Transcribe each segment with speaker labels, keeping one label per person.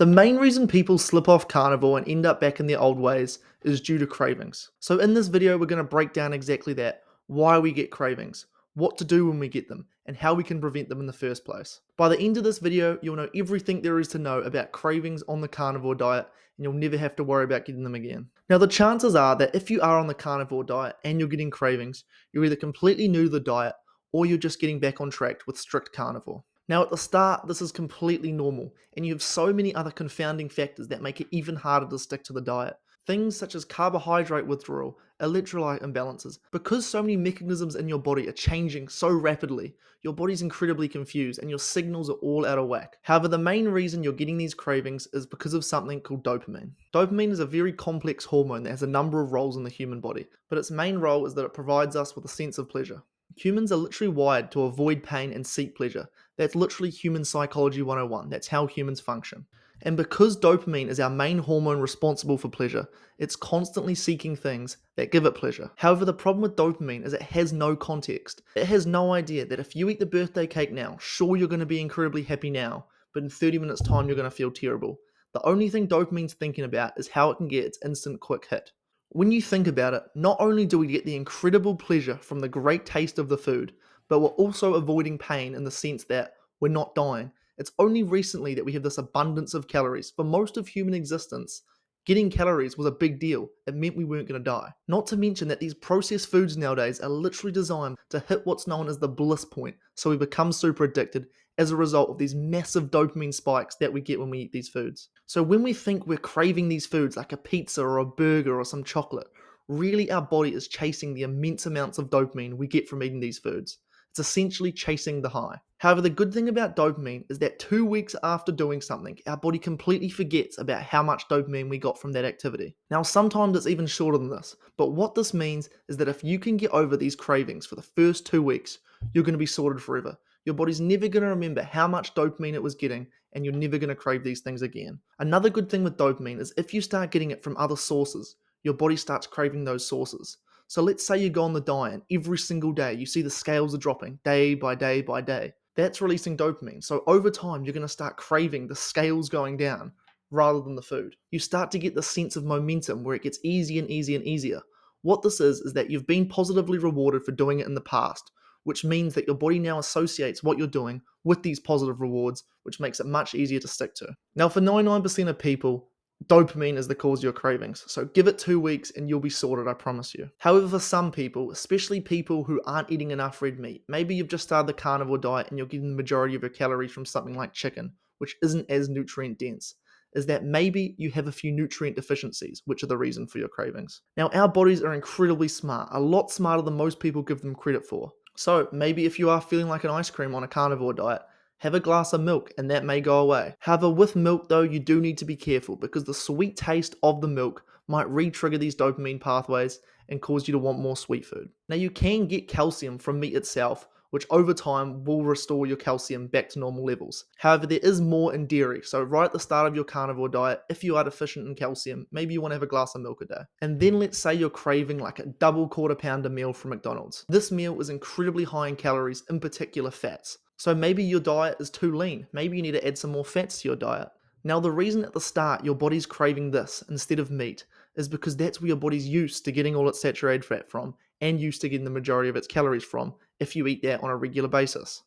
Speaker 1: The main reason people slip off carnivore and end up back in their old ways is due to cravings. So in this video, we're going to break down exactly that, why we get cravings, what to do when we get them, and how we can prevent them in the first place. By the end of this video, you'll know everything there is to know about cravings on the carnivore diet, and you'll never have to worry about getting them again. Now, the chances are that if you are on the carnivore diet and you're getting cravings, you're either completely new to the diet or you're just getting back on track with strict carnivore. Now, at the start, this is completely normal, and you have so many other confounding factors that make it even harder to stick to the diet. Things such as carbohydrate withdrawal, electrolyte imbalances. Because so many mechanisms in your body are changing so rapidly, your body's incredibly confused and your signals are all out of whack. However, the main reason you're getting these cravings is because of something called dopamine. Dopamine is a very complex hormone that has a number of roles in the human body, but its main role is that it provides us with a sense of pleasure. Humans are literally wired to avoid pain and seek pleasure. That's literally human psychology 101. That's how humans function. And because dopamine is our main hormone responsible for pleasure, it's constantly seeking things that give it pleasure. However, the problem with dopamine is it has no context. It has no idea that if you eat the birthday cake now, sure, you're going to be incredibly happy now, but in 30 minutes time you're going to feel terrible. The only thing dopamine's thinking about is how it can get its instant quick hit. When you think about it, not only do we get the incredible pleasure from the great taste of the food, but we're also avoiding pain in the sense that we're not dying. It's only recently that we have this abundance of calories. For most of human existence, getting calories was a big deal. It meant we weren't going to die. Not to mention that these processed foods nowadays are literally designed to hit what's known as the bliss point, so we become super addicted as a result of these massive dopamine spikes that we get when we eat these foods. So when we think we're craving these foods like a pizza or a burger or some chocolate, really our body is chasing the immense amounts of dopamine we get from eating these foods. It's essentially chasing the high. However, the good thing about dopamine is that 2 weeks after doing something, our body completely forgets about how much dopamine we got from that activity. Now, sometimes it's even shorter than this, but what this means is that if you can get over these cravings for the first 2 weeks, you're going to be sorted forever. Your body's never going to remember how much dopamine it was getting, and you're never going to crave these things again. Another good thing with dopamine is if you start getting it from other sources, your body starts craving those sources. So let's say you go on the diet and every single day you see the scales are dropping day by day by day. That's releasing dopamine. So over time, you're going to start craving the scales going down rather than the food. You start to get the sense of momentum where it gets easier and easier and easier. What this is that you've been positively rewarded for doing it in the past, which means that your body now associates what you're doing with these positive rewards, which makes it much easier to stick to. Now, for 99% of people, dopamine is the cause of your cravings, so give it 2 weeks and you'll be sorted, I promise you. However, for some people, especially people who aren't eating enough red meat, maybe you've just started the carnivore diet and you're getting the majority of your calories from something like chicken, which isn't as nutrient dense, is that maybe you have a few nutrient deficiencies, which are the reason for your cravings. Now, our bodies are incredibly smart, a lot smarter than most people give them credit for. So maybe if you are feeling like an ice cream on a carnivore diet, have a glass of milk and that may go away. However, with milk though, you do need to be careful because the sweet taste of the milk might re-trigger these dopamine pathways and cause you to want more sweet food. Now, you can get calcium from meat itself, which over time will restore your calcium back to normal levels. However, there is more in dairy, so right at the start of your carnivore diet, if you are deficient in calcium, maybe you want to have a glass of milk a day. And then let's say you're craving like a double quarter pounder meal from McDonald's. This meal is incredibly high in calories, in particular fats. So maybe your diet is too lean. Maybe you need to add some more fats to your diet. Now, the reason at the start your body's craving this instead of meat is because that's where your body's used to getting all its saturated fat from and used to getting the majority of its calories from if you eat that on a regular basis.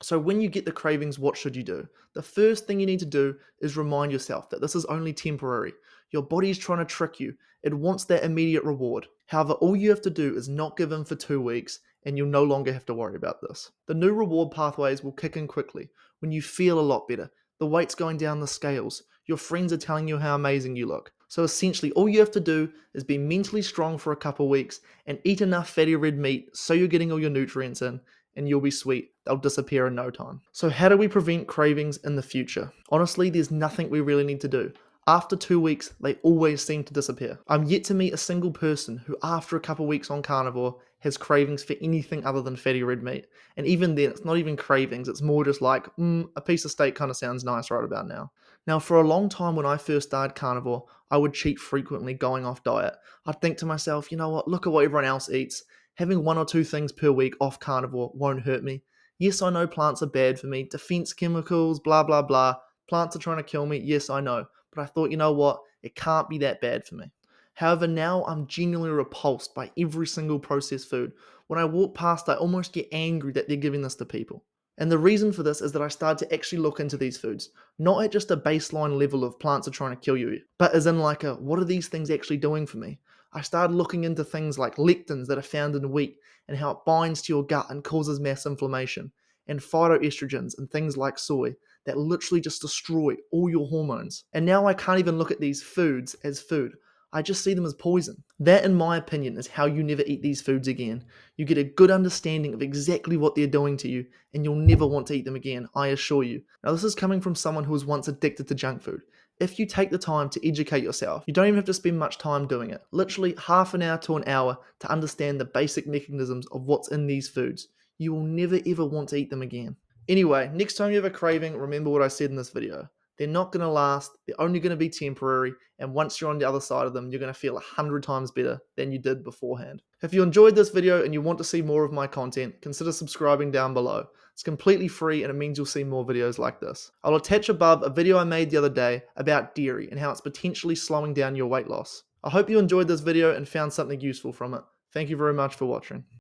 Speaker 1: So when you get the cravings, what should you do? The first thing you need to do is remind yourself that this is only temporary. Your body's trying to trick you. It wants that immediate reward. However, all you have to do is not give in for 2 weeks and you'll no longer have to worry about this. The new reward pathways will kick in quickly when you feel a lot better. The weight's going down the scales. Your friends are telling you how amazing you look. So essentially, all you have to do is be mentally strong for a couple weeks and eat enough fatty red meat so you're getting all your nutrients in, and you'll be sweet. They'll disappear in no time. So how do we prevent cravings in the future? Honestly, there's nothing we really need to do. After 2 weeks, they always seem to disappear. I'm yet to meet a single person who after a couple weeks on carnivore has cravings for anything other than fatty red meat. And even then, it's not even cravings, it's more just like, a piece of steak kind of sounds nice right about now. Now, for a long time when I first started carnivore, I would cheat frequently going off diet. I'd think to myself, you know what, look at what everyone else eats. Having 1 or 2 things per week off carnivore won't hurt me. Yes, I know plants are bad for me, defense chemicals, blah, blah, blah. Plants are trying to kill me, yes, I know, but I thought, you know what, it can't be that bad for me. However, now I'm genuinely repulsed by every single processed food. When I walk past, I almost get angry that they're giving this to people. And the reason for this is that I started to actually look into these foods, not at just a baseline level of plants are trying to kill you, but as in like a what are these things actually doing for me? I started looking into things like lectins that are found in wheat and how it binds to your gut and causes mass inflammation, and phytoestrogens and things like soy that literally just destroy all your hormones. And now I can't even look at these foods as food. I just see them as poison. That, in my opinion, is how you never eat these foods again. You get a good understanding of exactly what they're doing to you, and you'll never want to eat them again, I assure you. Now, this is coming from someone who was once addicted to junk food. If you take the time to educate yourself, you don't even have to spend much time doing it. Literally half an hour to an hour to understand the basic mechanisms of what's in these foods. You will never ever want to eat them again. Anyway, next time you have a craving, remember what I said in this video. They're not going to last, they're only going to be temporary, and once you're on the other side of them, you're going to feel 100 times better than you did beforehand. If you enjoyed this video and you want to see more of my content, consider subscribing down below. It's completely free and it means you'll see more videos like this. I'll attach above a video I made the other day about dairy and how it's potentially slowing down your weight loss. I hope you enjoyed this video and found something useful from it. Thank you very much for watching.